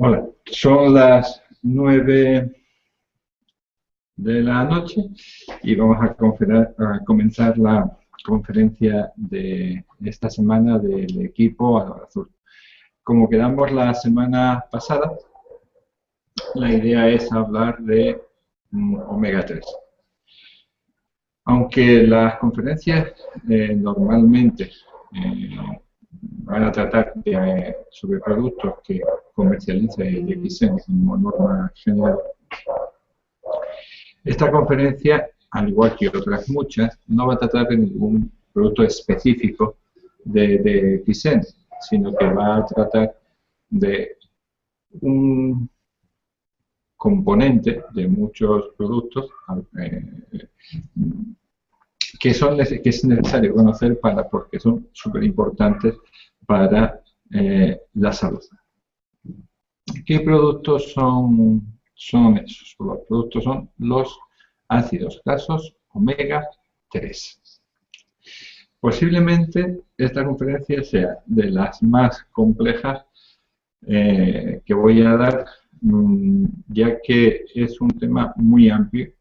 Hola, son las 9 de la noche y vamos a comenzar la conferencia de esta semana del equipo Álvaro Azul. Como quedamos la semana pasada, la idea es hablar de omega 3. Aunque las conferencias normalmente van a tratar sobre productos que comercializa el XN como norma general, esta conferencia, al igual que otras muchas, no va a tratar de ningún producto específico de XN, sino que va a tratar de un componente de muchos productos que es necesario conocer porque son súper importantes para la salud. ¿Qué productos son esos? Los productos son los ácidos grasos omega 3. Posiblemente esta conferencia sea de las más complejas que voy a dar, ya que es un tema muy amplio,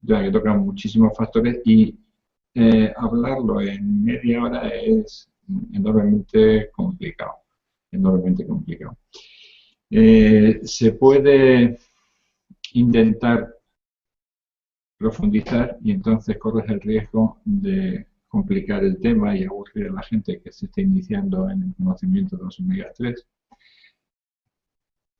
ya que toca muchísimos factores y hablarlo en media hora es enormemente complicado. Se puede intentar profundizar y entonces corres el riesgo de complicar el tema y aburrir a la gente que se está iniciando en el conocimiento de los omega 3.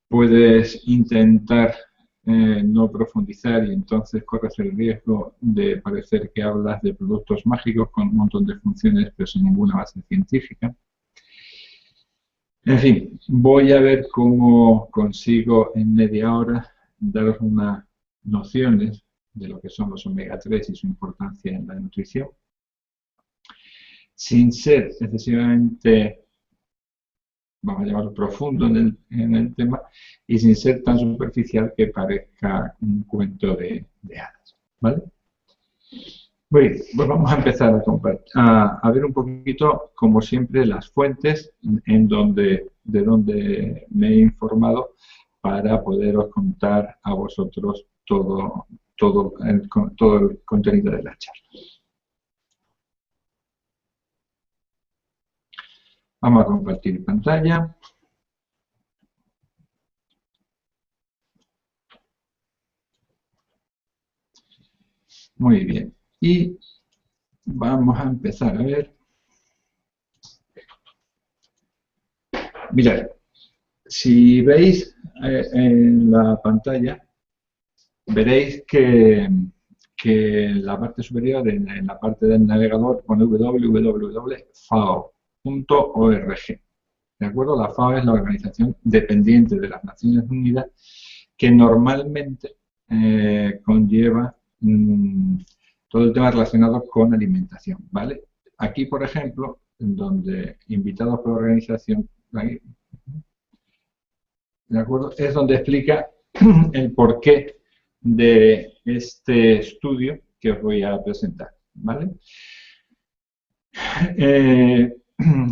Puedes intentar no profundizar y entonces corres el riesgo de parecer que hablas de productos mágicos con un montón de funciones pero sin ninguna base científica. En fin, voy a ver cómo consigo en media hora daros unas nociones de lo que son los omega 3 y su importancia en la nutrición, sin ser excesivamente, vamos a llamarlo, profundo en el tema y sin ser tan superficial que parezca un cuento de hadas, ¿vale? Muy bien, pues vamos a empezar a ver un poquito, como siempre, las fuentes de donde me he informado para poderos contar a vosotros todo el contenido de la charla. Vamos a compartir pantalla. Muy bien. Y vamos a empezar a ver. Mirad, si veis en la pantalla, veréis que en la parte superior, en la parte del navegador, pone www.fao.org. ¿De acuerdo? La FAO es la organización dependiente de las Naciones Unidas que normalmente conlleva todo el tema relacionado con alimentación, ¿vale? Aquí, por ejemplo, donde invitados por la organización, ¿de acuerdo? Es donde explica el porqué de este estudio que os voy a presentar, ¿vale?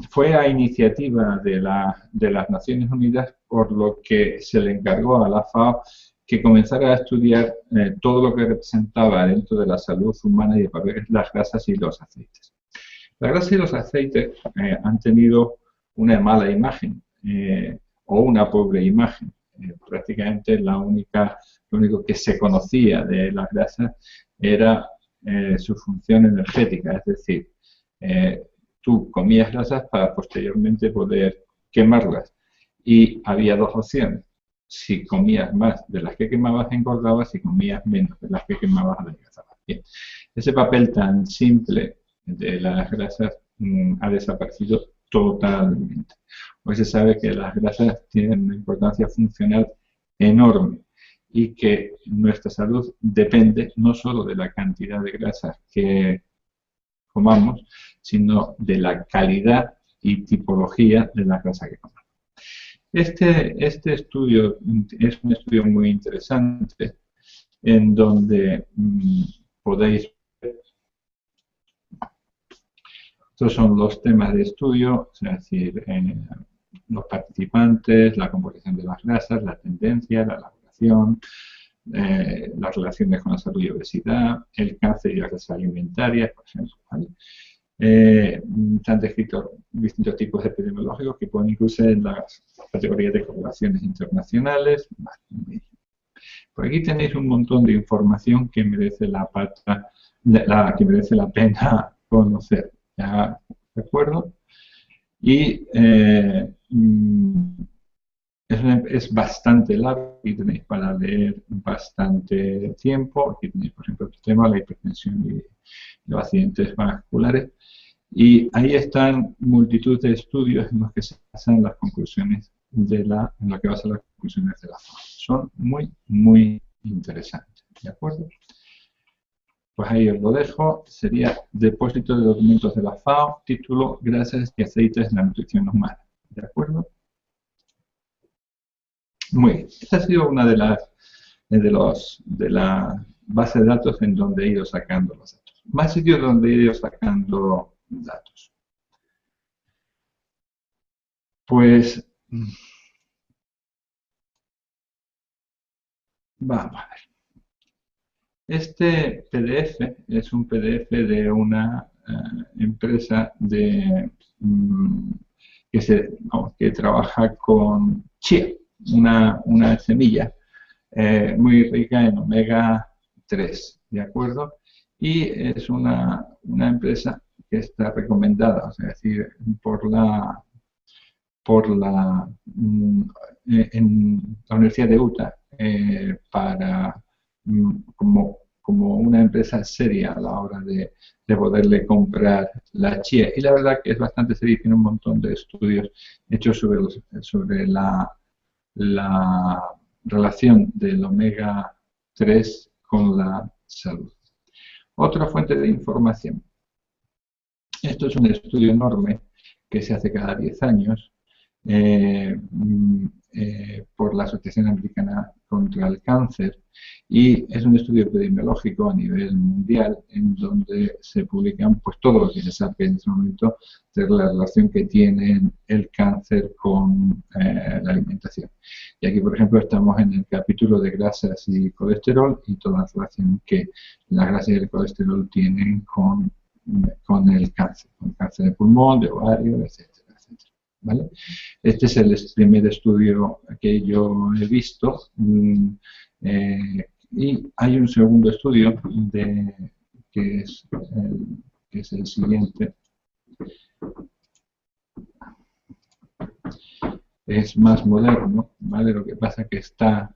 Fue a iniciativa de las Naciones Unidas, por lo que se le encargó a la FAO que comenzara a estudiar todo lo que representaba dentro de la salud humana y de papel, las grasas y los aceites. Las grasas y los aceites han tenido una mala imagen o una pobre imagen. Prácticamente lo único que se conocía de las grasas era su función energética, es decir, tú comías grasas para posteriormente poder quemarlas. Y había dos opciones. Si comías más de las que quemabas, engordabas. Si comías menos de las que quemabas, adelgazabas. Bien. Ese papel tan simple de las grasas ha desaparecido totalmente. Hoy se sabe que las grasas tienen una importancia funcional enorme y que nuestra salud depende no solo de la cantidad de grasas que comamos, sino de la calidad y tipología de la grasa que comamos. Este estudio es un estudio muy interesante en donde podéis ver, estos son los temas de estudio, es decir, los participantes, la composición de las grasas, la tendencia, la elaboración, las relaciones con la salud y obesidad, el cáncer y las grasas alimentarias, por ejemplo, ¿vale? Se han descrito distintos tipos epidemiológicos que pueden incluirse en las categorías de correlaciones internacionales. Por aquí tenéis un montón de información que merece que merece la pena conocer, ¿ya? ¿De acuerdo? Y es bastante largo, aquí tenéis para leer bastante tiempo. Aquí tenéis, por ejemplo, el tema de la hipertensión y los accidentes vasculares. Y ahí están multitud de estudios en los que se basan las conclusiones en lo que basan las conclusiones de la FAO. Son muy, muy interesantes. ¿De acuerdo? Pues ahí os lo dejo. Sería Depósito de documentos de la FAO, título Grasas y aceites en la nutrición humana. ¿De acuerdo? Muy bien. Esta ha sido una de la base de datos en donde he ido sacando los datos. Más sitios donde he ido sacando datos. Pues vamos a ver. Este PDF es un PDF de una empresa que trabaja con chía, una semilla muy rica en omega 3, ¿de acuerdo? Y es una empresa que está recomendada, es decir, en la Universidad de Utah como una empresa seria a la hora de poderle comprar la chía. Y la verdad que es bastante seria, tiene un montón de estudios hechos sobre la relación del omega 3 con la salud. Otra fuente de información. Esto es un estudio enorme que se hace cada 10 años por la Asociación Americana contra el Cáncer, y es un estudio epidemiológico a nivel mundial en donde se publican pues todo lo que se sabe en este momento de la relación que tiene el cáncer con la alimentación. Y aquí, por ejemplo, estamos en el capítulo de grasas y colesterol y toda la relación que las grasas y el colesterol tienen con el cáncer de pulmón, de ovario, etcétera. ¿Vale? Este es el primer estudio que yo he visto, y hay un segundo estudio que es el siguiente. Es más moderno, ¿vale? Lo que pasa que está...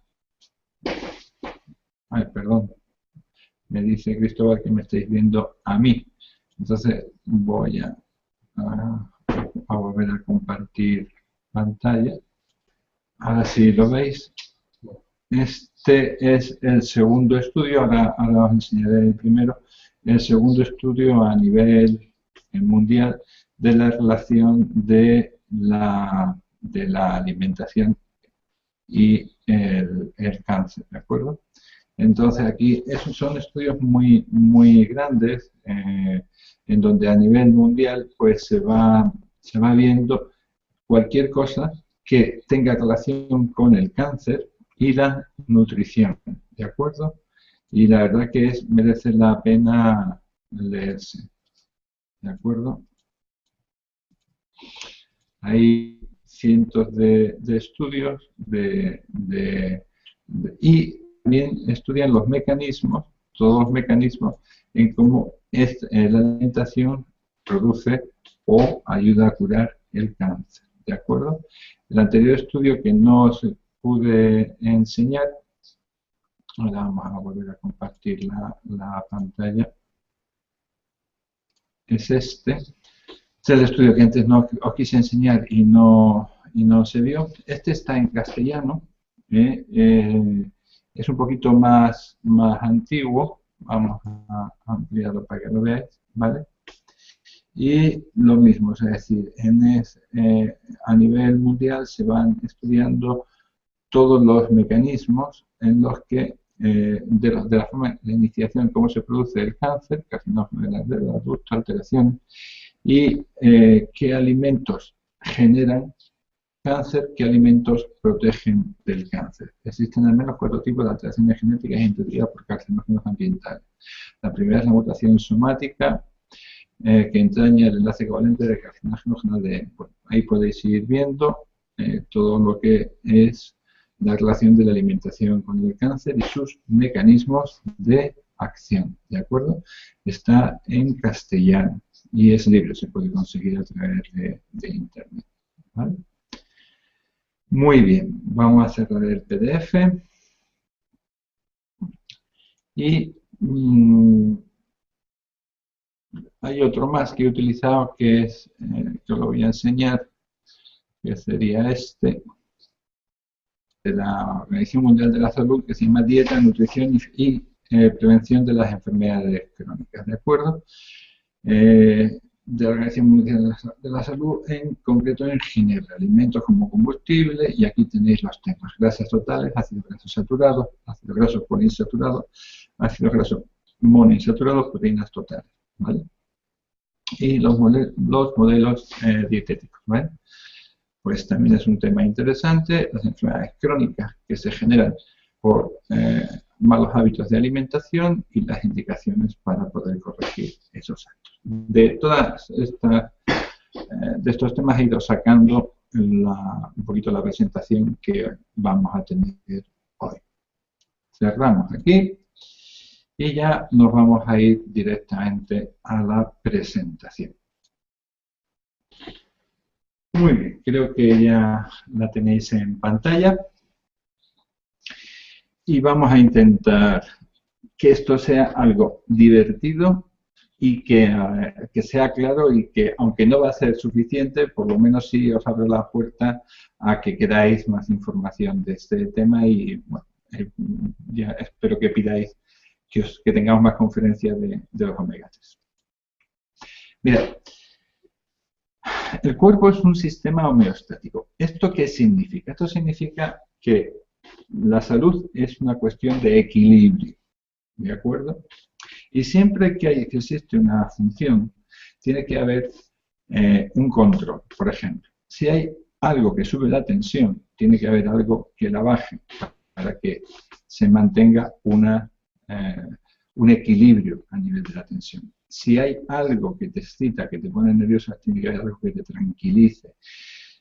Ay, perdón. Me dice Cristóbal que me estáis viendo a mí. Entonces voy a volver a compartir pantalla. Ahora sí lo veis. Este es el segundo estudio, ahora os enseñaré el primero. El segundo estudio a nivel mundial de la relación de la alimentación y el cáncer, ¿de acuerdo? Entonces aquí esos son estudios muy, muy grandes, en donde a nivel mundial pues se va viendo cualquier cosa que tenga relación con el cáncer y la nutrición, ¿de acuerdo? Y la verdad que merece la pena leerse, ¿de acuerdo? Hay cientos de estudios y también estudian los mecanismos, todos los mecanismos en cómo la alimentación produce o ayuda a curar el cáncer, ¿de acuerdo? El anterior estudio que no os pude enseñar, ahora vamos a volver a compartir la pantalla, es este. Este es el estudio que antes no os quise enseñar y no se vio. Este está en castellano, es un poquito más antiguo. Vamos a ampliarlo para que lo veáis, ¿vale? Y lo mismo, es decir, a nivel mundial se van estudiando todos los mecanismos en los que, de la forma de iniciación, cómo se produce el cáncer, carcinógenos del adulto, alteraciones, y qué alimentos generan cáncer, ¿qué alimentos protegen del cáncer? Existen al menos 4 tipos de alteraciones genéticas introducidas por carcinógenos ambientales. La primera es la mutación somática, que entraña el enlace covalente de carcinógenos en ADN. Bueno, ahí podéis ir viendo todo lo que es la relación de la alimentación con el cáncer y sus mecanismos de acción, ¿de acuerdo? Está en castellano y es libre, se puede conseguir a través de internet, ¿vale? Muy bien, vamos a cerrar el PDF y hay otro más que he utilizado que es, que os lo voy a enseñar, que sería este, de la Organización Mundial de la Salud, que se llama Dieta, Nutrición y Prevención de las Enfermedades Crónicas, ¿de acuerdo? De la Organización Mundial de la Salud, en concreto en Ginebra, alimentos como combustible, y aquí tenéis los temas: grasas totales, ácidos grasos saturados, ácidos grasos poliinsaturados, ácidos grasos monoinsaturados, proteínas totales, ¿vale? Y los modelos dietéticos, ¿vale? Pues también es un tema interesante, las enfermedades crónicas que se generan por malos hábitos de alimentación y las indicaciones para poder corregir esos actos. De todas estas, de estos temas he ido sacando un poquito la presentación que vamos a tener hoy. Cerramos aquí y ya nos vamos a ir directamente a la presentación. Muy bien, creo que ya la tenéis en pantalla. Y vamos a intentar que esto sea algo divertido y que sea claro, y que, aunque no va a ser suficiente, por lo menos sí os abre la puerta a que queráis más información de este tema y, bueno, ya espero que pidáis que tengamos más conferencias de los omega-3. Mirad, el cuerpo es un sistema homeostático. ¿Esto qué significa? Esto significa que la salud es una cuestión de equilibrio, ¿de acuerdo? Y siempre que existe una función, tiene que haber un control. Por ejemplo, si hay algo que sube la tensión, tiene que haber algo que la baje para que se mantenga un equilibrio a nivel de la tensión. Si hay algo que te excita, que te pone nerviosa, tiene que haber algo que te tranquilice.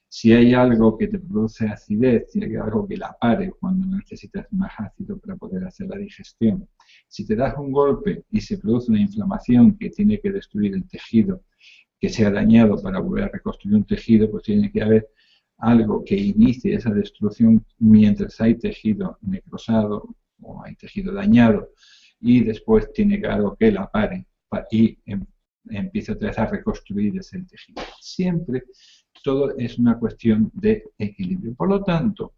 Si hay algo que te produce acidez, tiene que haber algo que la pare cuando necesitas más ácido para poder hacer la digestión. Si te das un golpe y se produce una inflamación que tiene que destruir el tejido que se ha dañado para volver a reconstruir un tejido, pues tiene que haber algo que inicie esa destrucción mientras hay tejido necrosado o hay tejido dañado, y después tiene que haber algo que la pare y empiece otra vez a reconstruir ese tejido. Siempre todo es una cuestión de equilibrio. Por lo tanto,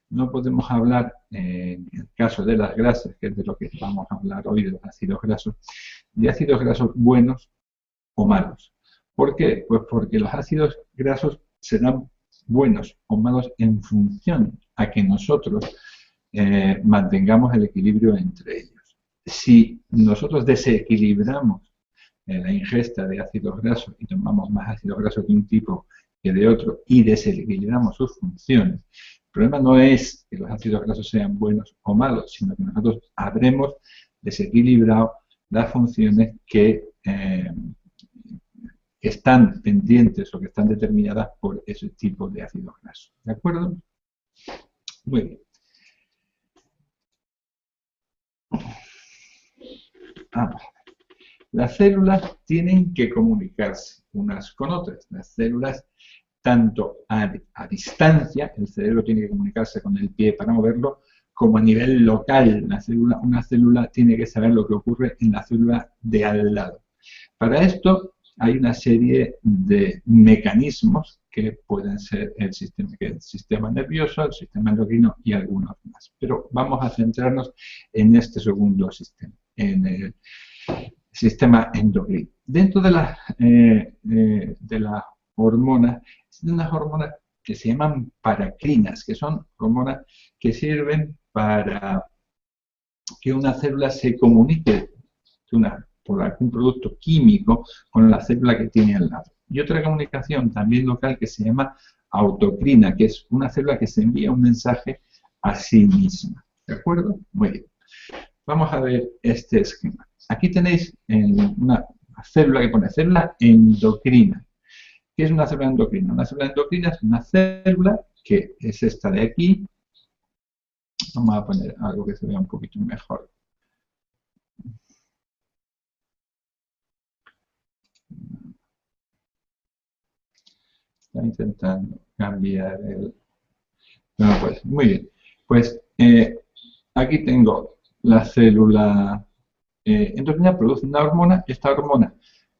no podemos hablar, en el caso de las grasas, que es de lo que vamos a hablar hoy, de los ácidos grasos, de ácidos grasos buenos o malos. ¿Por qué? Pues porque los ácidos grasos serán buenos o malos en función a que nosotros mantengamos el equilibrio entre ellos. Si nosotros desequilibramos la ingesta de ácidos grasos y tomamos más ácidos grasos de un tipo que de otro y desequilibramos sus funciones, el problema no es que los ácidos grasos sean buenos o malos, sino que nosotros habremos desequilibrado las funciones que están pendientes o que están determinadas por ese tipo de ácidos grasos. ¿De acuerdo? Muy bien. Vamos a ver. Las células tienen que comunicarse unas con otras. Las células, tanto a distancia, el cerebro tiene que comunicarse con el pie para moverlo, como a nivel local. Una célula tiene que saber lo que ocurre en la célula de al lado. Para esto hay una serie de mecanismos que pueden ser el sistema nervioso, el sistema endocrino y algunos más. Pero vamos a centrarnos en este segundo sistema, en el sistema endocrino. Dentro de las hormonas, existen unas hormonas que se llaman paracrinas, que son hormonas que sirven para que una célula se comunique por algún producto químico con la célula que tiene al lado. Y otra comunicación también local que se llama autocrina, que es una célula que se envía un mensaje a sí misma. ¿De acuerdo? Muy bien. Vamos a ver este esquema. Aquí tenéis una célula que pone célula endocrina. ¿Qué es una célula endocrina? Una célula endocrina es una célula que es esta de aquí. Vamos a poner algo que se vea un poquito mejor. Está intentando cambiar el... No, pues, muy bien. Pues aquí tengo la célula endocrina, produce una hormona. Esta hormona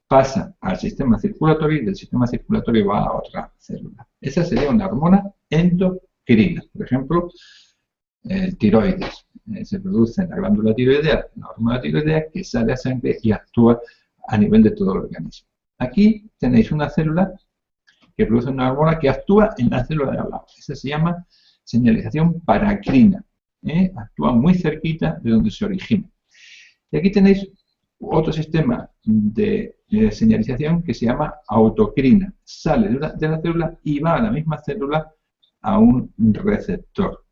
pasa al sistema circulatorio y del sistema circulatorio va a otra célula. Esa sería una hormona endocrina. Por ejemplo, tiroides. Se produce en la glándula tiroidea la hormona tiroidea que sale a sangre y actúa a nivel de todo el organismo. Aquí tenéis una célula que produce una hormona que actúa en la célula de al lado. Esa se llama señalización paracrina. Actúa muy cerquita de donde se origina. Y aquí tenéis otro sistema de señalización que se llama autocrina. Sale de la célula y va a la misma célula a un receptor.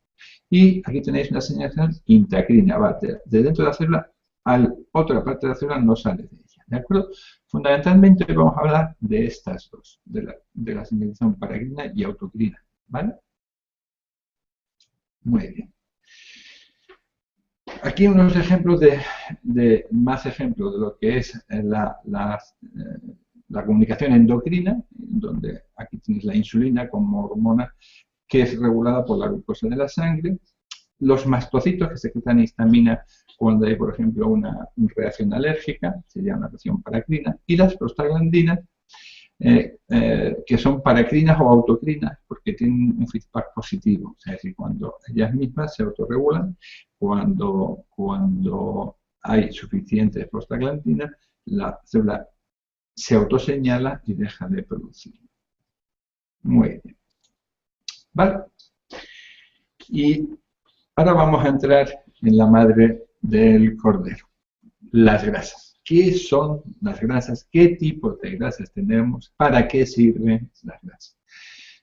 Y aquí tenéis una señalización intracrina. Va de dentro de la célula a otra parte de la célula, no sale de ella. ¿De acuerdo? Fundamentalmente vamos a hablar de estas dos, de la señalización paracrina y autocrina. ¿Vale? Muy bien. Aquí unos ejemplos más ejemplos de lo que es la comunicación endocrina, donde aquí tenéis la insulina como hormona que es regulada por la glucosa de la sangre, los mastocitos que secretan histamina cuando hay, por ejemplo, una reacción alérgica, sería una reacción paracrina, y las prostaglandinas, que son paracrinas o autocrinas, porque tienen un feedback positivo, es decir, cuando ellas mismas se autorregulan, cuando hay suficiente prostaglandina, la célula se autoseñala y deja de producir. Muy bien. ¿Vale? Y ahora vamos a entrar en la madre del cordero, las grasas. ¿Qué son las grasas? ¿Qué tipos de grasas tenemos? ¿Para qué sirven las grasas?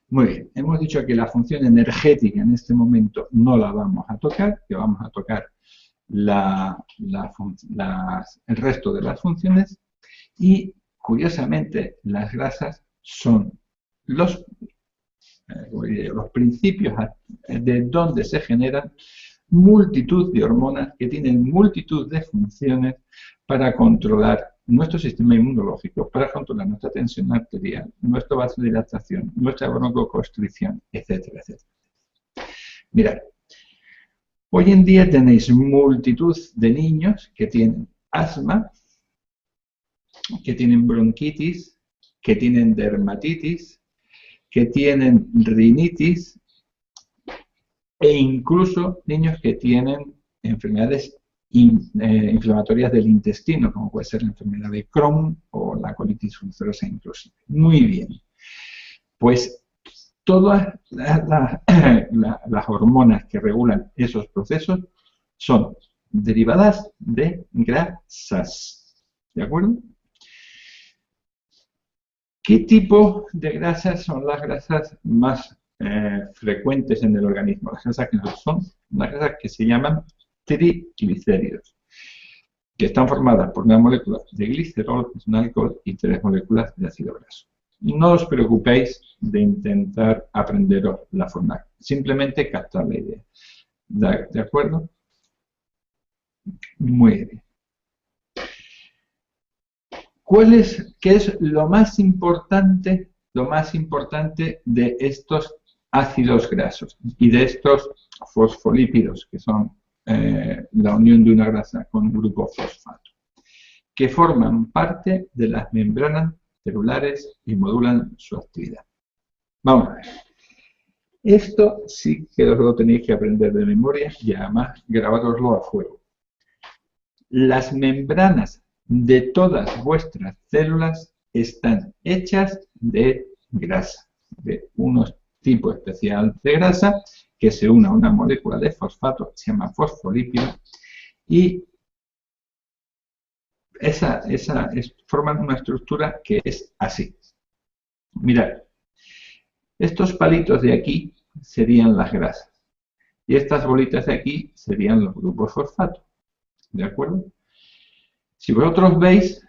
Muy bien, hemos dicho que la función energética en este momento no la vamos a tocar, que vamos a tocar el resto de las funciones y, curiosamente, las grasas son los principios de donde se generan multitud de hormonas que tienen multitud de funciones para controlar nuestro sistema inmunológico, para controlar nuestra tensión arterial, nuestra vasodilatación, nuestra broncoconstricción, etcétera, etcétera. Mirad, hoy en día tenéis multitud de niños que tienen asma, que tienen bronquitis, que tienen dermatitis, que tienen rinitis e incluso niños que tienen enfermedades inflamatorias del intestino, como puede ser la enfermedad de Crohn o la colitis ulcerosa inclusive. Muy bien. Pues todas las hormonas que regulan esos procesos son derivadas de grasas. ¿De acuerdo? ¿Qué tipo de grasas son las grasas más frecuentes en el organismo? Las grasas que son las grasas que se llaman triglicéridos, que están formadas por una molécula de glicerol, que es un alcohol, y 3 moléculas de ácido graso. No os preocupéis de intentar aprenderos la forma, simplemente captar la idea. ¿De acuerdo? Muy bien. ¿Qué es lo más importante de estos ácidos grasos y de estos fosfolípidos, que son la unión de una grasa con un grupo fosfato, que forman parte de las membranas celulares y modulan su actividad? Vamos a ver. Esto sí que os lo tenéis que aprender de memoria y además grabároslo a fuego. Las membranas de todas vuestras células están hechas de grasa, de unos tipos especial de grasa que se une a una molécula de fosfato, se llama fosfolípido, y forman una estructura que es así. Mirad, Estos palitos de aquí serían las grasas. Y estas bolitas de aquí serían los grupos fosfato. ¿De acuerdo? Si vosotros veis,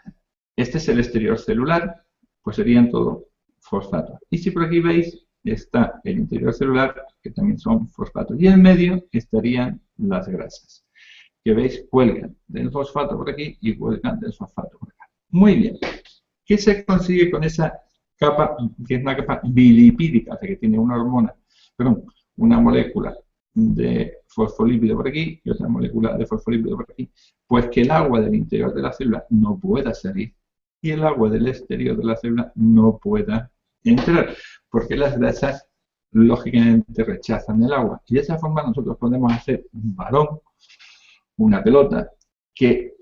este es el exterior celular, pues serían todo fosfatos. Y si por aquí veis, está el interior celular, que también son fosfatos. Y en medio estarían las grasas, que veis cuelgan del fosfato por aquí y cuelgan del fosfato por acá. Muy bien. ¿Qué se consigue con esa capa, que es una capa bilipídica, o sea, que tiene una hormona, perdón, una molécula de fosfolípido por aquí y otra molécula de fosfolípido por aquí? Pues que el agua del interior de la célula no pueda salir y el agua del exterior de la célula no pueda entrar, porque las grasas lógicamente rechazan el agua. Y de esa forma nosotros podemos hacer un balón, una pelota, que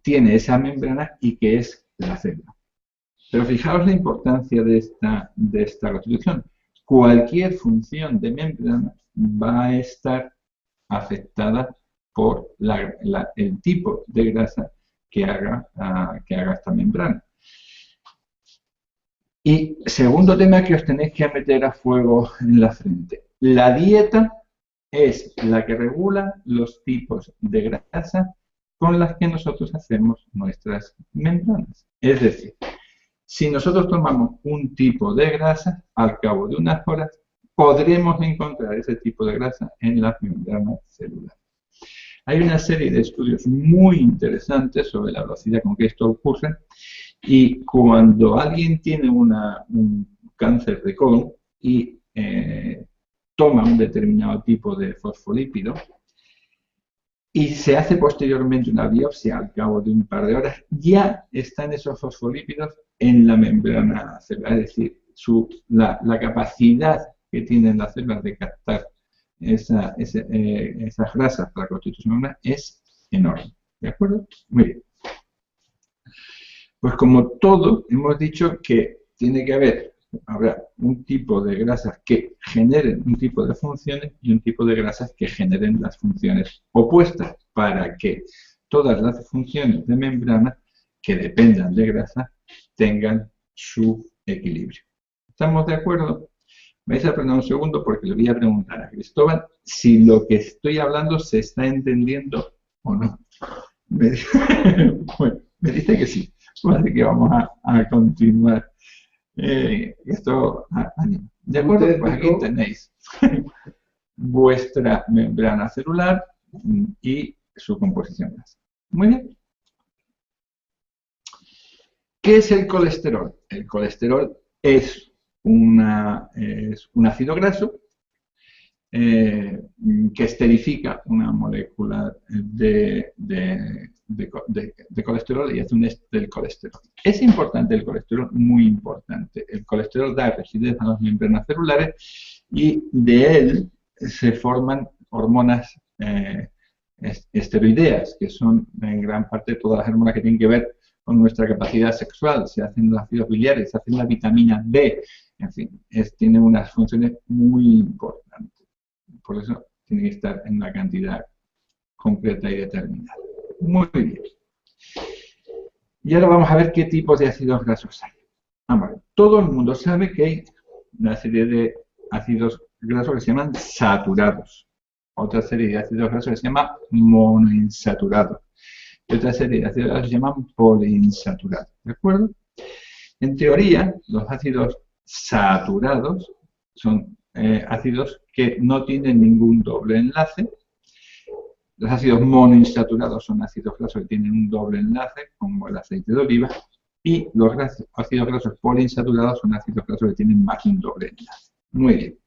tiene esa membrana y que es la célula. Pero fijaos la importancia de esta constitución. Cualquier función de membrana va a estar afectada por el tipo de grasa que haga esta membrana. Y segundo tema que os tenéis que meter a fuego en la frente. La dieta es la que regula los tipos de grasa con las que nosotros hacemos nuestras membranas. Es decir, si nosotros tomamos un tipo de grasa, al cabo de unas horas podremos encontrar ese tipo de grasa en las membranas celulares. Hay una serie de estudios muy interesantes sobre la velocidad con que esto ocurre, y cuando alguien tiene un cáncer de colon y toma un determinado tipo de fosfolípido y se hace posteriormente una biopsia al cabo de un par de horas, ya están esos fosfolípidos en la membrana celular, es decir, la capacidad que tienen las células de captar esas grasas para la constitución humana es enorme. ¿De acuerdo? Muy bien. Pues como todo, hemos dicho que tiene que habrá un tipo de grasas que generen un tipo de funciones y un tipo de grasas que generen las funciones opuestas, para que todas las funciones de membrana que dependan de grasa tengan su equilibrio. ¿Estamos de acuerdo? Vais a aprender un segundo porque le voy a preguntar a Cristóbal si lo que estoy hablando se está entendiendo o no. Bueno, me dice que sí. Así que vamos a continuar. Esto anima. ¿De acuerdo? Pues aquí tenéis vuestra membrana celular y su composición grasa. Muy bien. ¿Qué es el colesterol? El colesterol es un ácido graso que esterifica una molécula de colesterol y hace un éster del colesterol. Es importante el colesterol, muy importante. El colesterol da rigidez a las membranas celulares y de él se forman hormonas esteroideas, que son en gran parte todas las hormonas que tienen que ver con nuestra capacidad sexual. Se hacen los ácidos biliares, se hace la vitamina D, en fin, tiene unas funciones muy importantes. Por eso tiene que estar en una cantidad concreta y determinada. Muy bien. Y ahora vamos a ver qué tipos de ácidos grasos hay. Todo el mundo sabe que hay una serie de ácidos grasos que se llaman saturados. Otra serie de ácidos grasos que se llama monoinsaturados. Y otra serie de ácidos grasos se llaman poliinsaturados. ¿De acuerdo? En teoría, los ácidos saturados son ácidos que no tienen ningún doble enlace. Los ácidos monoinsaturados son ácidos grasos que tienen un doble enlace, como el aceite de oliva, y los ácidos grasos poliinsaturados son ácidos grasos que tienen más de un doble enlace. Muy bien.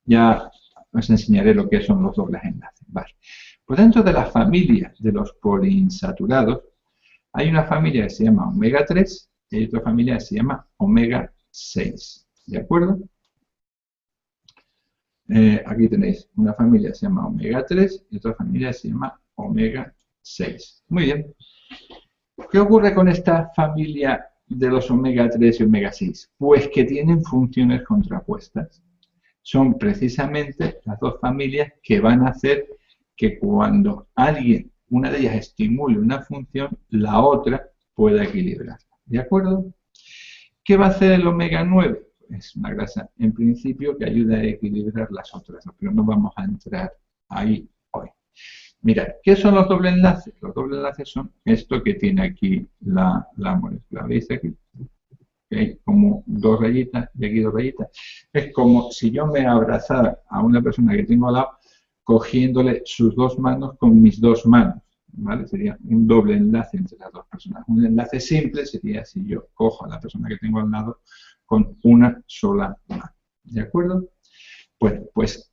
Ya os enseñaré lo que son los dobles enlaces. Vale. Pues dentro de la familia de los poliinsaturados, hay una familia que se llama omega 3 y hay otra familia que se llama omega 6. ¿De acuerdo? Aquí tenéis una familia que se llama omega 3 y otra familia que se llama omega 6. Muy bien. ¿Qué ocurre con esta familia de los omega 3 y omega 6? Pues que tienen funciones contrapuestas. Son precisamente las dos familias que van a hacer que cuando una de ellas estimule una función, la otra pueda equilibrarla. ¿De acuerdo? ¿Qué va a hacer el omega 9? es una grasa en principio que ayuda a equilibrar las otras, pero no vamos a entrar ahí hoy. Mirad, ¿qué son los doble enlaces? Los doble enlaces son esto que tiene aquí la molécula. ¿Veis aquí? Hay como dos rayitas y aquí dos rayitas. Es como si yo me abrazara a una persona que tengo al lado, cogiéndole sus dos manos con mis dos manos, ¿vale? Sería un doble enlace entre las dos personas. Un enlace simple sería si yo cojo a la persona que tengo al lado con una sola mano. ¿De acuerdo? Bueno, pues,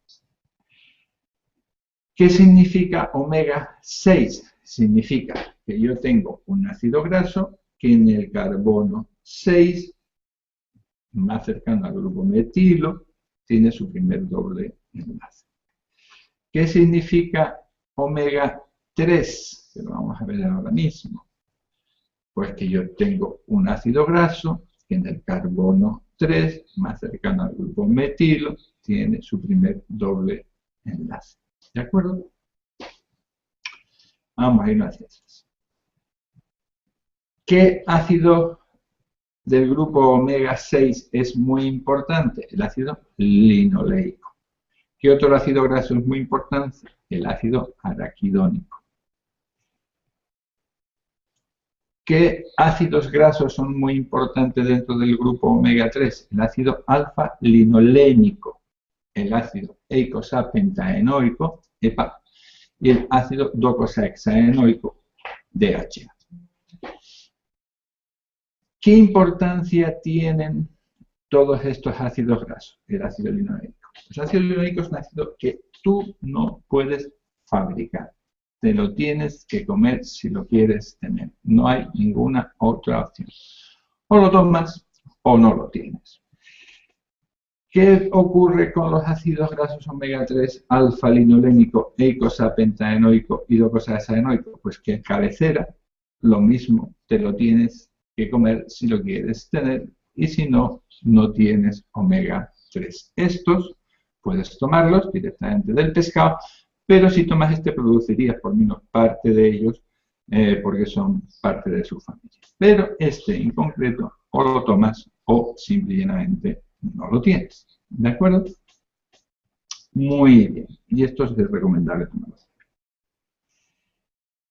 ¿qué significa omega 6? Significa que yo tengo un ácido graso que en el carbono 6, más cercano al grupo metilo, tiene su primer doble enlace. ¿Qué significa omega 3? Que lo vamos a ver ahora mismo. Pues que yo tengo un ácido graso que en el carbono 3, más cercano al grupo metilo, tiene su primer doble enlace. ¿De acuerdo? Vamos a irnos hacia atrás. ¿Qué ácido del grupo omega 6 es muy importante? El ácido linoleico. ¿Qué otro ácido graso es muy importante? El ácido araquidónico. ¿Qué ácidos grasos son muy importantes dentro del grupo omega 3? El ácido alfa-linolénico, el ácido eicosapentaenoico, EPA, y el ácido docosahexaenoico, DHA. ¿Qué importancia tienen todos estos ácidos grasos? El ácido linoleico. El ácido linoleico es un ácido que tú no puedes fabricar. Te lo tienes que comer si lo quieres tener. No hay ninguna otra opción. O lo tomas o no lo tienes. ¿Qué ocurre con los ácidos grasos omega 3, alfa-linolénico, eicosapentaenoico y docosahexaenoico? Pues que en cabecera, lo mismo, te lo tienes que comer si lo quieres tener y si no, no tienes omega 3. Estos puedes tomarlos directamente del pescado, pero si tomas este producirías por menos parte de ellos porque son parte de su familia. Pero este en concreto o lo tomas o simplemente no lo tienes. ¿De acuerdo? Muy bien. Y esto es recomendable tomarlo.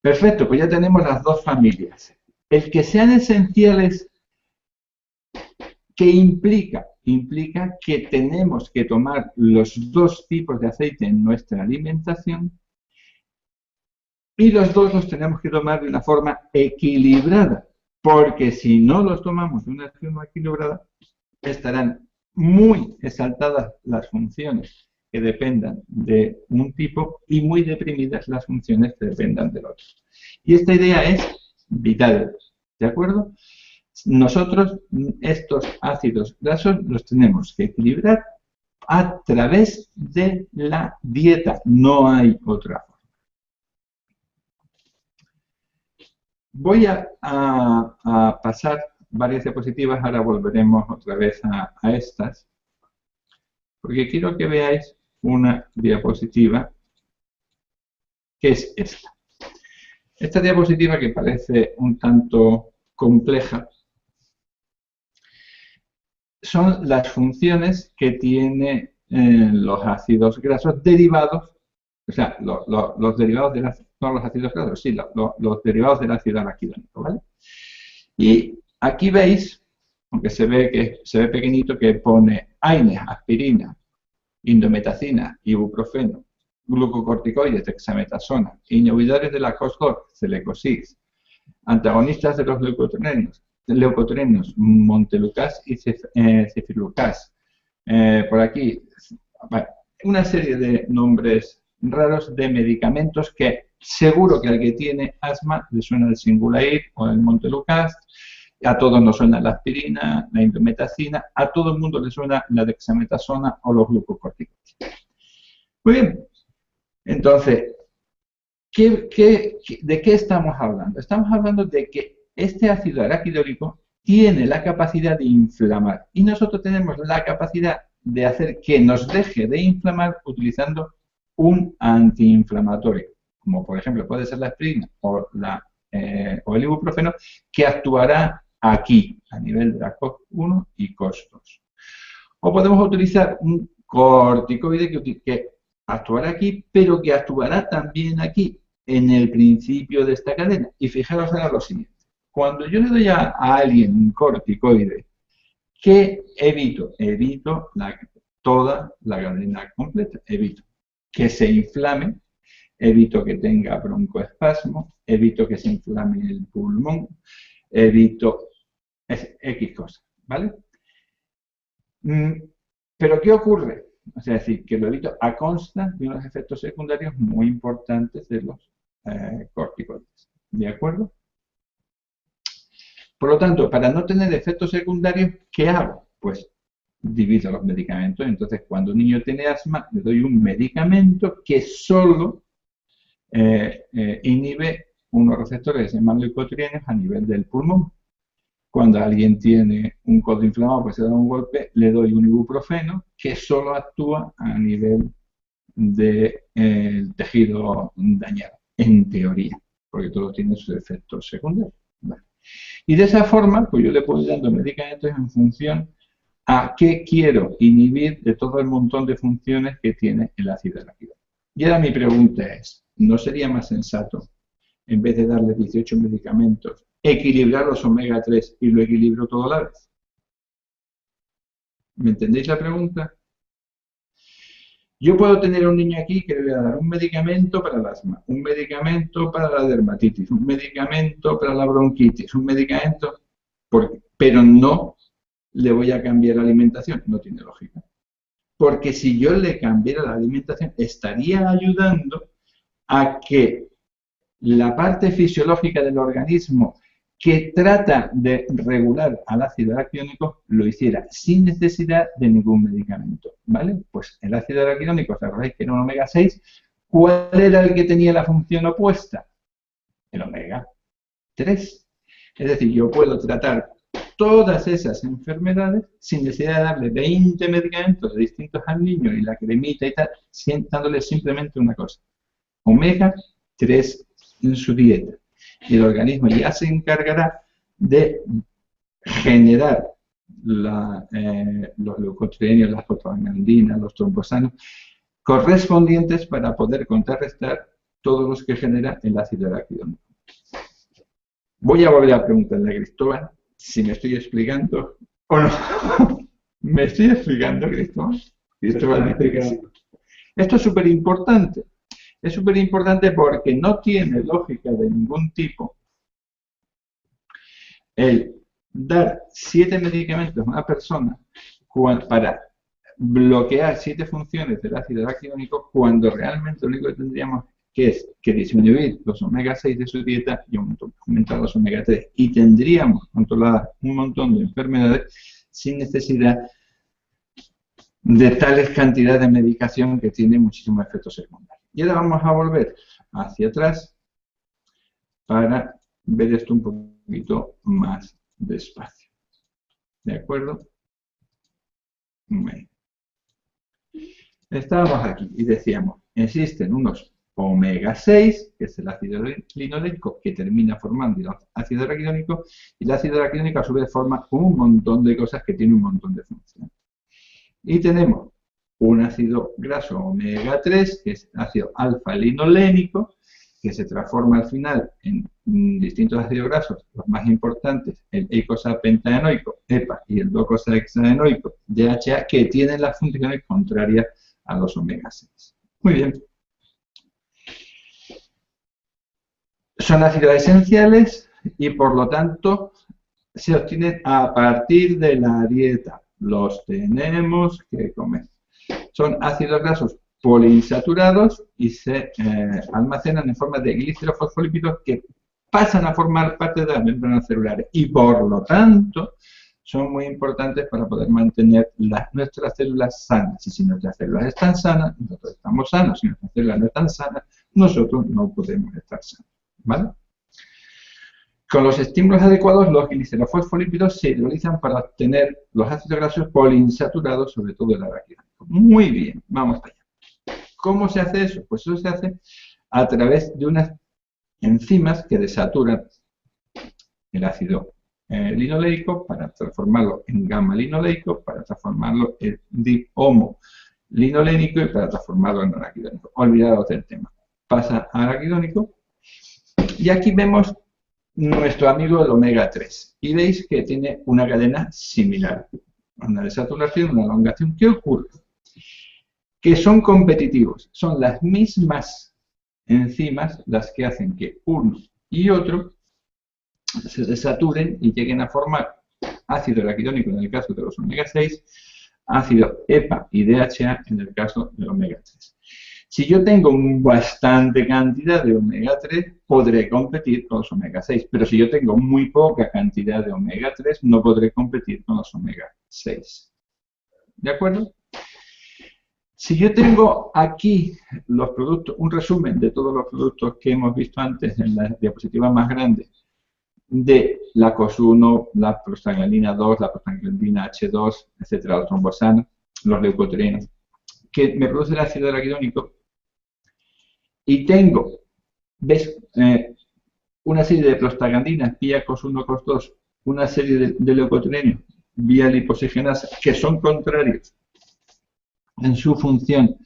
Perfecto, pues ya tenemos las dos familias. El que sean esenciales, ¿qué implica? Implica que tenemos que tomar los dos tipos de aceite en nuestra alimentación y los dos los tenemos que tomar de una forma equilibrada, porque si no los tomamos de una forma equilibrada, estarán muy exaltadas las funciones que dependan de un tipo y muy deprimidas las funciones que dependan del otro. Y esta idea es vital, ¿de acuerdo? Nosotros estos ácidos grasos los tenemos que equilibrar a través de la dieta, no hay otra forma. Voy a pasar varias diapositivas, ahora volveremos otra vez a estas, porque quiero que veáis una diapositiva que es esta. Esta diapositiva que parece un tanto compleja, son las funciones que tienen los ácidos grasos derivados, o sea, los derivados de no los ácidos grasos, sí, los derivados del ácido araquidónico, ¿vale? Y aquí veis, aunque se ve pequeñito, que pone AINES, aspirina, indometacina, ibuprofeno, glucocorticoides, dexametasona, inhibidores de la COX-2, celecoxib, antagonistas de los leucotrienos, montelukast y cefirlukast. Por aquí, una serie de nombres raros de medicamentos que seguro que al que tiene asma le suena el Singulair o el montelukast, a todos nos suena la aspirina, la indometacina, a todo el mundo le suena la dexametasona o los glucocorticoides. Muy bien, entonces, ¿de qué estamos hablando? Estamos hablando de que este ácido araquidónico tiene la capacidad de inflamar y nosotros tenemos la capacidad de hacer que nos deje de inflamar utilizando un antiinflamatorio, como por ejemplo puede ser la aspirina o el ibuprofeno, que actuará aquí, a nivel de la COX-1 y COX-2. O podemos utilizar un corticoide que actuará aquí, pero que actuará también aquí, en el principio de esta cadena. Y fijaros ahora lo siguiente. Cuando yo le doy a alguien un corticoide, ¿qué evito? Evito toda la cadena completa. Evito que se inflame, evito que tenga broncoespasmo, evito que se inflame el pulmón, evito X cosas, ¿vale? Pero ¿qué ocurre? O sea, es decir, que lo evito a consta de unos efectos secundarios muy importantes de los corticoides. ¿De acuerdo? Por lo tanto, para no tener efectos secundarios, ¿qué hago? Pues divido los medicamentos. Entonces, cuando un niño tiene asma, le doy un medicamento que solo inhibe unos receptores que se llaman leucotrienes a nivel del pulmón. Cuando alguien tiene un codo inflamado, pues se da un golpe, le doy un ibuprofeno que solo actúa a nivel del tejido dañado, en teoría, porque todo tiene sus efectos secundarios. Vale. Y de esa forma, pues yo le puedo ir dando medicamentos en función a qué quiero inhibir de todo el montón de funciones que tiene el ácido láctico. Y ahora mi pregunta es, ¿no sería más sensato, en vez de darle 18 medicamentos, equilibrar los omega 3 y lo equilibro todo a la vez? ¿Me entendéis la pregunta? Yo puedo tener a un niño aquí que le voy a dar un medicamento para el asma, un medicamento para la dermatitis, un medicamento para la bronquitis, un medicamento, pero no le voy a cambiar la alimentación. No tiene lógica. Porque si yo le cambiara la alimentación, estaría ayudando a que la parte fisiológica del organismo que trata de regular al ácido araquidónico lo hiciera sin necesidad de ningún medicamento, ¿vale? Pues el ácido araquidónico, ¿os acordáis que era un omega 6? ¿Cuál era el que tenía la función opuesta? El omega 3. Es decir, yo puedo tratar todas esas enfermedades sin necesidad de darle 20 medicamentos distintos al niño y la cremita y tal, dándole simplemente una cosa, omega 3 en su dieta. Y el organismo ya se encargará de generar los leucotrienios, las prostaglandinas, los trombosanos correspondientes para poder contrarrestar todos los que genera el ácido araquidónico. Voy a volver a preguntarle a Cristóbal si me estoy explicando o no. ¿Me estoy explicando, Cristóbal? Cristóbal dice que sí. Esto es súper importante. Es súper importante porque no tiene lógica de ningún tipo el dar 7 medicamentos a una persona para bloquear 7 funciones del ácido araquidónico cuando realmente lo único que tendríamos es que disminuir los omega 6 de su dieta y aumentar los omega 3. Y tendríamos controladas un montón de enfermedades sin necesidad de tales cantidades de medicación que tienen muchísimos efectos secundarios. Y ahora vamos a volver hacia atrás para ver esto un poquito más despacio. ¿De acuerdo? Bueno. Estábamos aquí y decíamos, existen unos omega 6, que es el ácido linolénico, que termina formando el ácido araquidónico, y el ácido araquidónico a su vez forma un montón de cosas que tienen un montón de funciones. Y tenemos un ácido graso omega 3, que es ácido alfa-linolénico, que se transforma al final en distintos ácidos grasos, los más importantes, el eicosapentaenoico, EPA, y el docosahexaenoico, DHA, que tienen las funciones contrarias a los omega 6. Muy bien. Son ácidos esenciales y por lo tanto se obtienen a partir de la dieta. Los tenemos que comer. Son ácidos grasos poliinsaturados y se almacenan en forma de glicerofosfolípidos que pasan a formar parte de las membranas celulares y por lo tanto son muy importantes para poder mantener nuestras células sanas. Y si nuestras células están sanas, nosotros estamos sanos. Si nuestras células no están sanas, nosotros no podemos estar sanos. ¿Vale? Con los estímulos adecuados, los glicerofosfolípidos se hidrolizan para obtener los ácidos grasos poliinsaturados, sobre todo el araquidónico. Muy bien, vamos para allá. ¿Cómo se hace eso? Pues eso se hace a través de unas enzimas que desaturan el ácido linoleico, para transformarlo en gamma-linoleico, para transformarlo en di-homo-linolénico y para transformarlo en araquidónico. Olvidados del tema. Pasa a araquidónico. Y aquí vemos nuestro amigo el omega 3. Y veis que tiene una cadena similar. Una desaturación, una elongación. ¿Qué ocurre? Que son competitivos. Son las mismas enzimas las que hacen que uno y otro se desaturen y lleguen a formar ácido araquidónico en el caso de los omega 6, ácido EPA y DHA en el caso del omega 3. Si yo tengo bastante cantidad de omega 3, podré competir con los omega 6, pero si yo tengo muy poca cantidad de omega 3, no podré competir con los omega 6. ¿De acuerdo? Si yo tengo aquí los productos, un resumen de todos los productos que hemos visto antes en la diapositiva más grande, de la COS1, la prostaglandina 2, la prostaglandina H2, etcétera, los trombosanos, los leucotrienos, que me produce el ácido araquidónico, y tengo, ¿ves? Una serie de prostaglandinas vía COS1, COS2, una serie de leucotrienos vía lipoxigenasa, que son contrarios en su función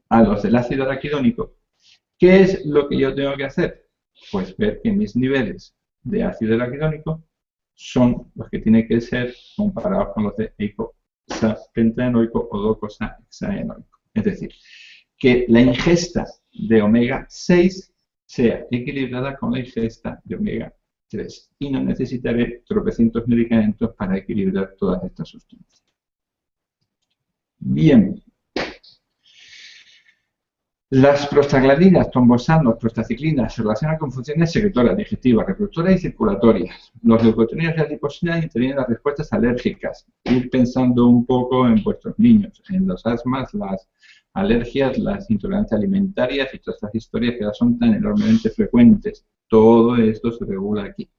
a los del ácido araquidónico. ¿Qué es lo que yo tengo que hacer? Pues ver que mis niveles de ácido araquidónico son los que tienen que ser comparados con los de eicosapentaenoico o docosahexaenoico. Es decir, que la ingesta de omega 6 sea equilibrada con la ingesta de omega 3 y no necesitaré tropecientos medicamentos para equilibrar todas estas sustancias. Bien. Las prostaglandinas, trombosanos, prostaciclinas se relacionan con funciones secretoras, digestivas, reproductoras y circulatorias. Los leucotrienos y las liposinas intervienen en las respuestas alérgicas. Ir pensando un poco en vuestros niños, en los asmas, las alergias, las intolerancias alimentarias y todas estas historias que ya son tan enormemente frecuentes. Todo esto se regula aquí.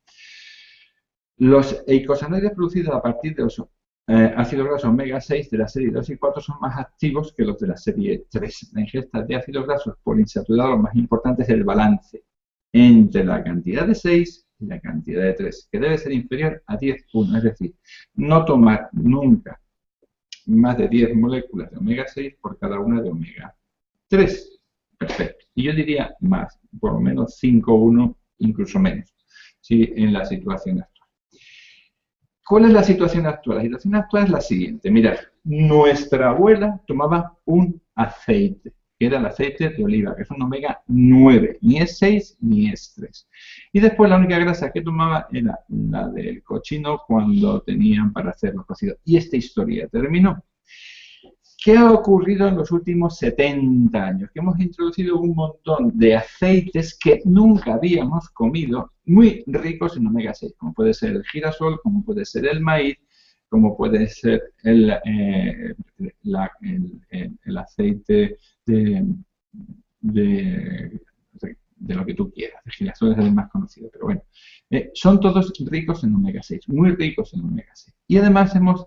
Los eicosanoides producidos a partir de los ácidos grasos omega 6 de la serie 2 y 4 son más activos que los de la serie 3. La ingesta de ácidos grasos poliinsaturados, lo más importante es el balance entre la cantidad de 6 y la cantidad de 3, que debe ser inferior a 10,1. Es decir, no tomar nunca más de 10 moléculas de omega 6 por cada una de omega 3. Perfecto. Y yo diría más, por lo menos 5,1, incluso menos, ¿sí? En la situación actual. ¿Cuál es la situación actual? La situación actual es la siguiente. Mirad, nuestra abuela tomaba un aceite, que era el aceite de oliva, que es un omega 9, ni es 6 ni es 3. Y después la única grasa que tomaba era la del cochino cuando tenían para hacer los cocidos. Y esta historia terminó. ¿Qué ha ocurrido en los últimos 70 años? Que hemos introducido un montón de aceites que nunca habíamos comido, muy ricos en omega 6, como puede ser el girasol, como puede ser el maíz, como puede ser el aceite de lo que tú quieras. El girasol es el más conocido, pero bueno. Son todos ricos en omega 6, muy ricos en omega 6. Y además hemos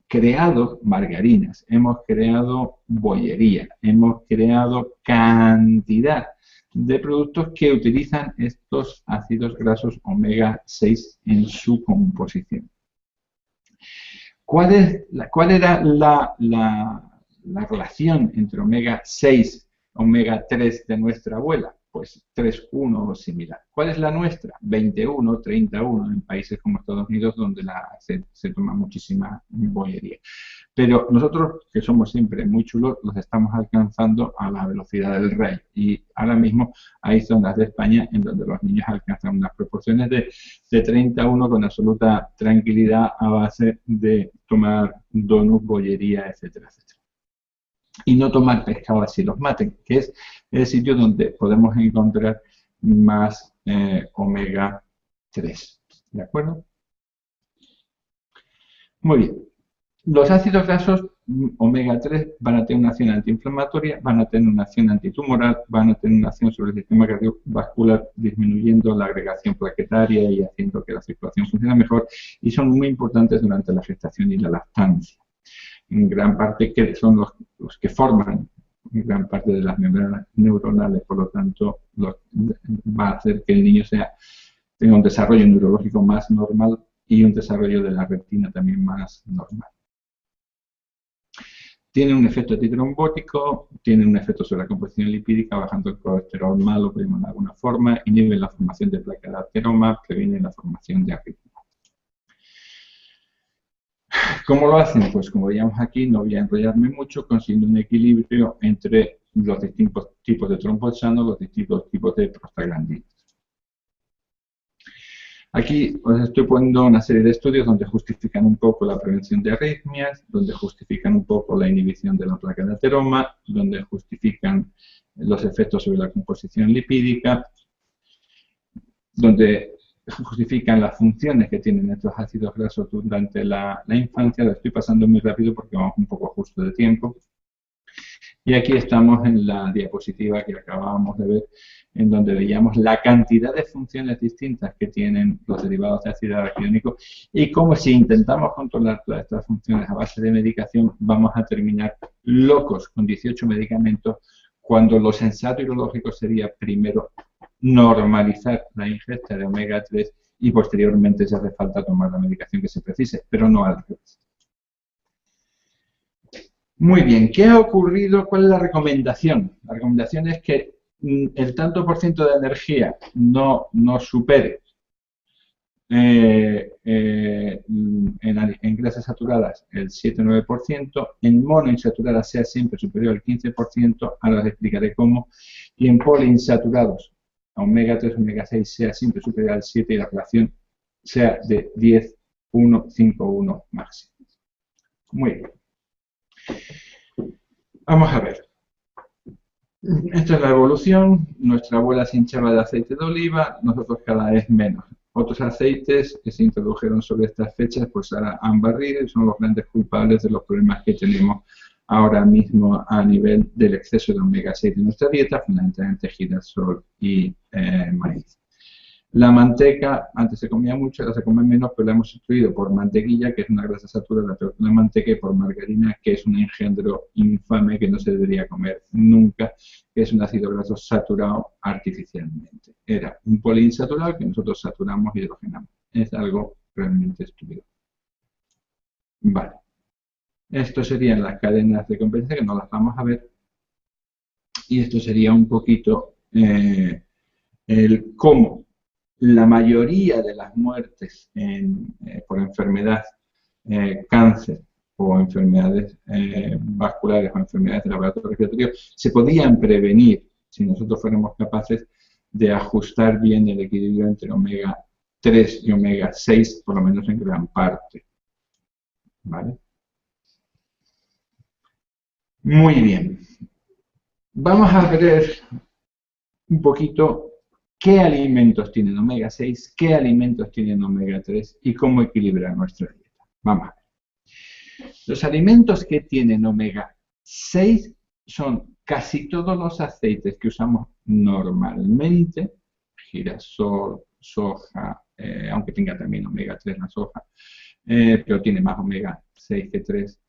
creado margarinas, hemos creado bollería, hemos creado cantidad de productos que utilizan estos ácidos grasos omega 6 en su composición. ¿Cuál era la relación entre omega 6 y omega 3 de nuestra abuela? Pues 3,1 o similar. ¿Cuál es la nuestra? 21, 31 en países como Estados Unidos donde se toma muchísima bollería. Pero nosotros, que somos siempre muy chulos, los estamos alcanzando a la velocidad del rayo. Y ahora mismo hay zonas de España en donde los niños alcanzan unas proporciones de 31 con absoluta tranquilidad a base de tomar donuts, bollería, etcétera, etcétera. Y no tomar pescado así los maten, que es el sitio donde podemos encontrar más omega 3. ¿De acuerdo? Muy bien. Los ácidos grasos omega 3 van a tener una acción antiinflamatoria, van a tener una acción antitumoral, van a tener una acción sobre el sistema cardiovascular, disminuyendo la agregación plaquetaria y haciendo que la circulación funcione mejor, y son muy importantes durante la gestación y la lactancia. En gran parte que son los que forman gran parte de las membranas neuronales, por lo tanto va a hacer que el niño sea tenga un desarrollo neurológico más normal y un desarrollo de la retina también más normal. Tiene un efecto antitrombótico, tiene un efecto sobre la composición lipídica, bajando el colesterol malo, por llamarlo de alguna forma, inhibe la formación de placa de ateroma, previene la formación de arritmia. ¿Cómo lo hacen? Pues como veíamos aquí, no voy a enrollarme mucho, consiguiendo un equilibrio entre los distintos tipos de trombos sanos, los distintos tipos de prostaglandinas. Aquí os estoy poniendo una serie de estudios donde justifican un poco la prevención de arritmias, donde justifican un poco la inhibición de la placa de ateroma, donde justifican los efectos sobre la composición lipídica, donde justifican las funciones que tienen estos ácidos grasos durante la infancia. Lo estoy pasando muy rápido porque vamos un poco justo de tiempo. Y aquí estamos en la diapositiva que acabábamos de ver, en donde veíamos la cantidad de funciones distintas que tienen los derivados de ácido araquidónico y cómo si intentamos controlar todas estas funciones a base de medicación vamos a terminar locos con 18 medicamentos, cuando lo sensato y lo lógico sería primero normalizar la ingesta de omega 3 y posteriormente si hace falta tomar la medicación que se precise, pero no al revés. Muy bien, ¿qué ha ocurrido? ¿Cuál es la recomendación? La recomendación es que el tanto por ciento de energía no supere en grasas saturadas el 7-9%, en monoinsaturadas sea siempre superior al 15%, ahora os explicaré cómo, y en poliinsaturados, omega 3, omega 6 sea siempre superior al 7 y la relación sea de 10-1-5-1 máximo. Muy bien. Vamos a ver. Esta es la evolución. Nuestra abuela se hinchaba de aceite de oliva, nosotros cada vez menos. Otros aceites que se introdujeron sobre estas fechas, pues ahora han barrido y son los grandes culpables de los problemas que tenemos ahora mismo a nivel del exceso de omega 6 en nuestra dieta, fundamentalmente girasol y maíz. La manteca, antes se comía mucho, ahora se come menos, pero la hemos sustituido por mantequilla, que es una grasa saturada, pero una manteca, y por margarina, que es un engendro infame que no se debería comer nunca, que es un ácido graso saturado artificialmente. Era un poliinsaturado que nosotros saturamos y hidrogenamos. Es algo realmente estúpido. Vale. Esto serían las cadenas de competencia, que no las vamos a ver. Y esto sería un poquito el cómo la mayoría de las muertes por enfermedad, cáncer o enfermedades vasculares o enfermedades del aparato respiratorio se podían prevenir si nosotros fuéramos capaces de ajustar bien el equilibrio entre omega 3 y omega 6, por lo menos en gran parte. ¿Vale? Muy bien. Vamos a ver un poquito qué alimentos tienen omega 6, qué alimentos tienen omega 3 y cómo equilibrar nuestra dieta. Vamos a ver. Los alimentos que tienen omega 6 son casi todos los aceites que usamos normalmente, girasol, soja, aunque tenga también omega 3 la soja, pero tiene más omega 6 que 3,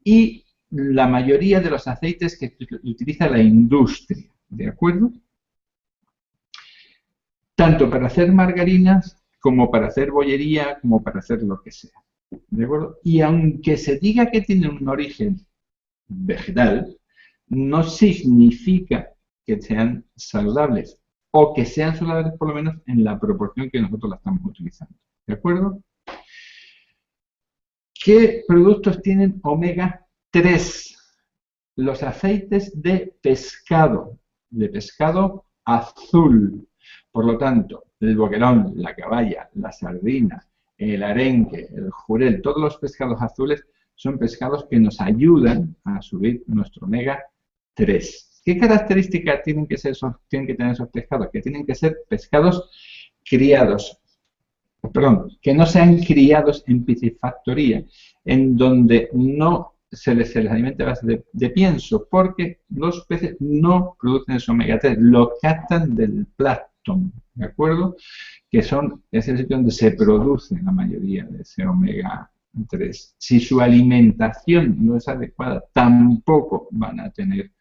y la mayoría de los aceites que utiliza la industria, ¿de acuerdo? Tanto para hacer margarinas, como para hacer bollería, como para hacer lo que sea. ¿De acuerdo? Y aunque se diga que tiene un origen vegetal, no significa que sean saludables, o que sean saludables por lo menos en la proporción que nosotros la estamos utilizando. ¿De acuerdo? ¿Qué productos tienen omega 3? Los aceites de pescado azul. Por lo tanto, el boquerón, la caballa, la sardina, el arenque, el jurel, todos los pescados azules son pescados que nos ayudan a subir nuestro omega 3. ¿Qué características tienen que tener esos pescados? Que tienen que ser pescados criados, que no sean criados en piscifactoría, en donde no se les alimenta a base de pienso, porque los peces no producen ese omega 3, lo captan del plancton, ¿de acuerdo? Es el sitio donde se produce la mayoría de ese omega 3. Si su alimentación no es adecuada, tampoco van a tener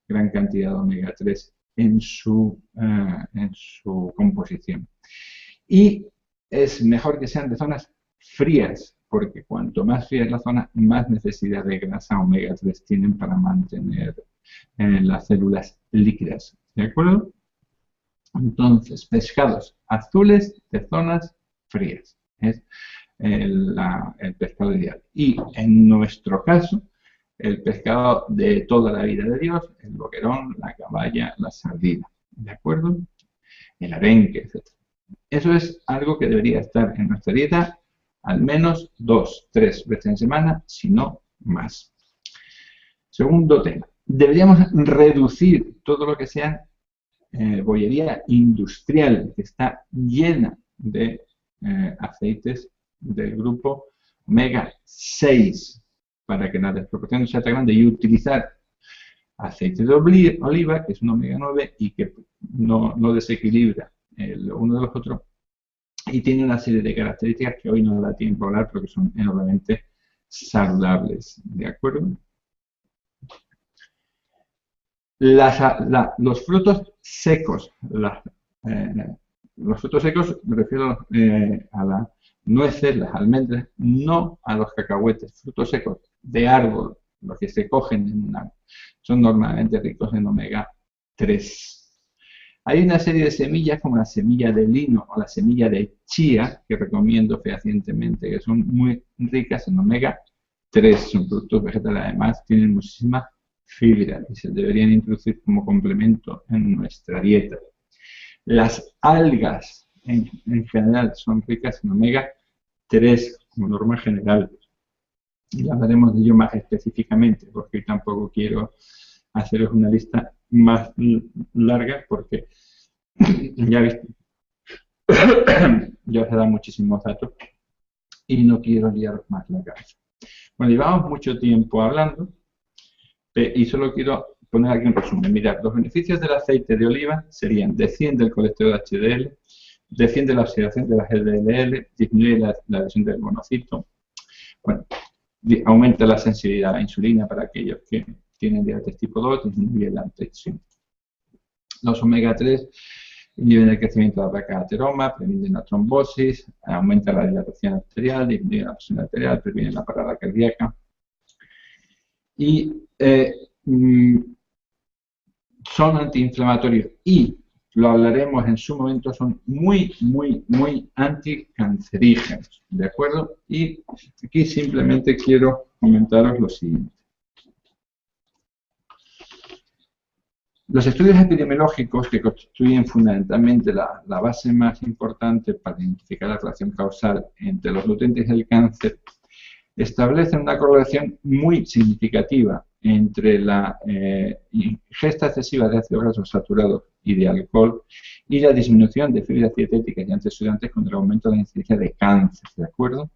gran cantidad de omega 3 en su composición. Y es mejor que sean de zonas frías, porque cuanto más fría es la zona, más necesidad de grasa omega 3 tienen para mantener las células líquidas. ¿De acuerdo? Entonces, pescados azules de zonas frías. Es el pescado ideal. Y en nuestro caso, el pescado de toda la vida de Dios, el boquerón, la caballa, la sardina. ¿De acuerdo? El arenque, etc. Eso es algo que debería estar en nuestra dieta al menos 2, 3 veces en semana, si no más. Segundo tema. Deberíamos reducir todo lo que sea bollería industrial, que está llena de aceites del grupo omega 6, para que la desproporción no sea tan grande, y utilizar aceite de oliva, que es un omega 9 y que no desequilibra el uno de los otros, y tiene una serie de características que hoy no da tiempo a hablar, pero que son enormemente saludables. ¿De acuerdo? Los frutos secos, los frutos secos me refiero a las nueces, las almendras, no a los cacahuetes. Frutos secos de árbol, los que se cogen son normalmente ricos en omega 3. Hay una serie de semillas como la semilla de lino o la semilla de chía, que recomiendo fehacientemente, que son muy ricas en omega 3. Son productos vegetales, además tienen muchísima fibra y se deberían introducir como complemento en nuestra dieta. Las algas en general son ricas en omega 3 como norma general. Y hablaremos de ello más específicamente, porque hoy tampoco quiero haceros una lista más larga, porque ya visto, ya os he dado muchísimos datos y no quiero liar más la cabeza. Bueno, llevamos mucho tiempo hablando y solo quiero poner aquí un resumen. Mirad, los beneficios del aceite de oliva serían: desciende el colesterol HDL, desciende la oxidación de las LDL, disminuye la lesión del monocito, bueno, aumenta la sensibilidad a la insulina para aquellos que tienen diabetes tipo 2, disminuye la tensión. Los omega 3 inhiben el crecimiento de la placa de ateroma, previenen la trombosis, aumenta la dilatación arterial, disminuye la presión arterial, previene la parada cardíaca. Y son antiinflamatorios y, lo hablaremos en su momento, son muy, muy, muy anticancerígenos, ¿de acuerdo? Y aquí simplemente quiero comentaros lo siguiente. Los estudios epidemiológicos, que constituyen fundamentalmente la base más importante para identificar la relación causal entre los nutrientes y el cáncer, establecen una correlación muy significativa entre la ingesta excesiva de ácidos grasos saturados y de alcohol y la disminución de fibras dietéticas y antioxidantes con el aumento de la incidencia de cáncer, ¿de acuerdo?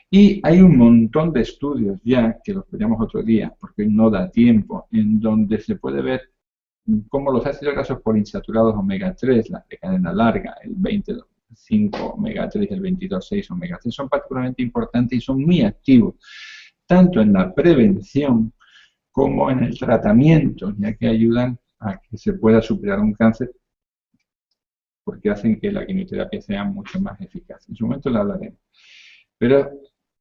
Y hay un montón de estudios ya, que los veremos otro día, porque no da tiempo, en donde se puede ver cómo los ácidos grasos poliinsaturados omega 3, la de cadena larga, el 25 omega 3 y el 22,6 omega 3, son particularmente importantes y son muy activos, tanto en la prevención como en el tratamiento, ya que ayudan a que se pueda superar un cáncer, porque hacen que la quimioterapia sea mucho más eficaz. En su momento lo hablaremos. Pero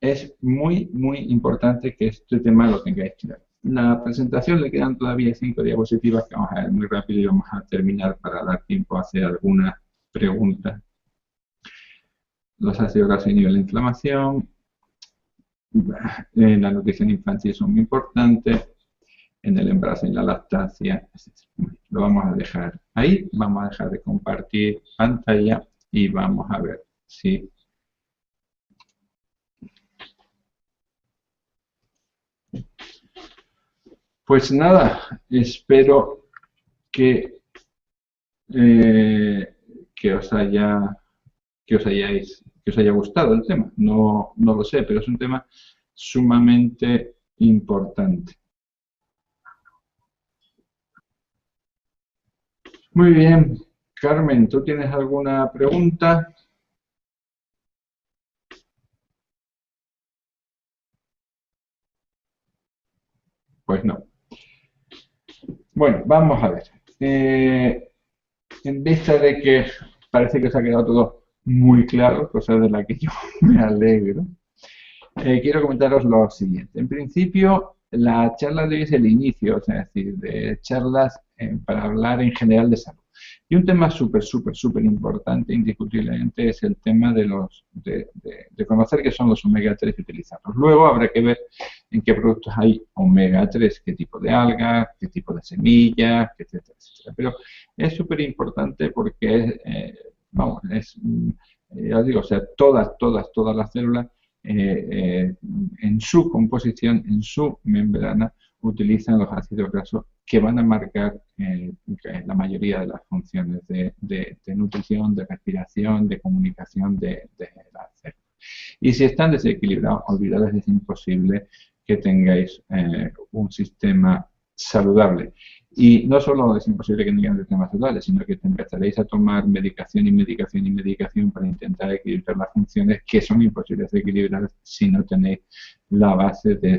es muy, muy importante que este tema lo tengáis claro. La presentación le quedan todavía 5 diapositivas que vamos a ver muy rápido y vamos a terminar para dar tiempo a hacer algunas preguntas. Los ácidos grasos inhiben la inflamación, en la nutrición infantil son muy importantes, en el embarazo y la lactancia. Lo vamos a dejar ahí, vamos a dejar de compartir pantalla y vamos a ver si... Pues nada, espero que que os haya gustado el tema. No lo sé, pero es un tema sumamente importante. Muy bien, Carmen, ¿tú tienes alguna pregunta? Pues no. Bueno, vamos a ver. Eh, en vista de que parece que os ha quedado todo muy claro, cosa de la que yo me alegro, quiero comentaros lo siguiente. En principio, la charla de hoy es el inicio, es decir, de charlas para hablar en general de salud. Y un tema súper importante, indiscutiblemente, es el tema de conocer qué son los omega 3 y utilizarlos. Luego habrá que ver en qué productos hay omega 3, qué tipo de algas, qué tipo de semillas, etcétera, etcétera. Pero es súper importante porque vamos, ya os digo, o sea, todas las células en su composición, en su membrana, utilizan los ácidos grasos que van a marcar la mayoría de las funciones de nutrición, de respiración, de comunicación de las células. Y si están desequilibrados, olvidaros, es imposible que tengáis un sistema saludable. Y no solo es imposible que tengáis un sistema saludable, sino que empezaréis a tomar medicación y medicación y medicación para intentar equilibrar las funciones que son imposibles de equilibrar si no tenéis la base de